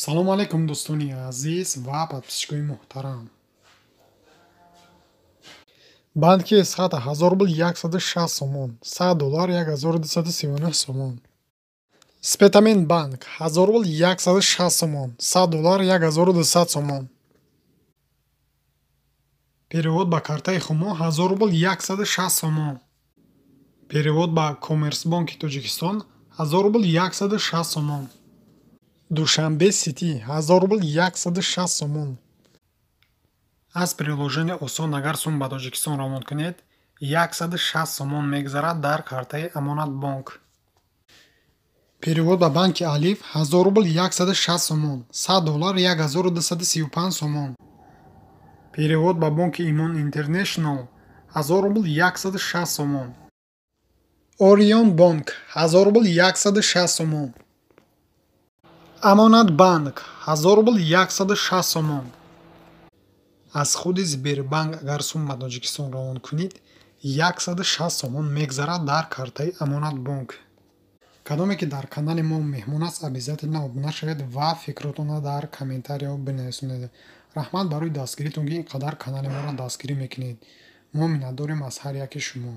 салому алайкум дӯстони азиз ва подписчикои муҳтарам. банки сатҳ 1000 рубл 160 сомон, $100 1239 сомон. Спетамент банк 1000 рубл 160 сомон, $100 1200 сомон. перевод ба картаи хумо 1000 рубл 160 сомон. перевод ба Коммерсбанки Тоҷикистон 1000 рубл 160 сомон. Душанбе Сити 1000 рубл 160 сомон. аз приложение осон агар сум ба Тоҷикистон ромон кунед 160 сомон мегзарад дар картаи Амонатбонк. перевод ба банки Алиф 1000 рубл 160 сомон, $100 1235 сомон. перевод ба банки Имон Интернешнл 1000 рубл 160 сомон. Орион банк 1000 рубл 160 сомон. Амонатбанк 1000 рубл 160 сомон. аз худи Сбербанк агар сум ба Тоҷикистон равон кунед 160 сомон мегзарад дар картаи Амонатбанк. кадоме ки дар канали мо меҳмон аст обязательно обуна шавед ва фикротона дар комментариҳо бинависонед. раҳмат барои дастгиритон ки ин қадар канали моро дастгирӣ мекунед. мо миннатдорем аз ҳар яки шумо.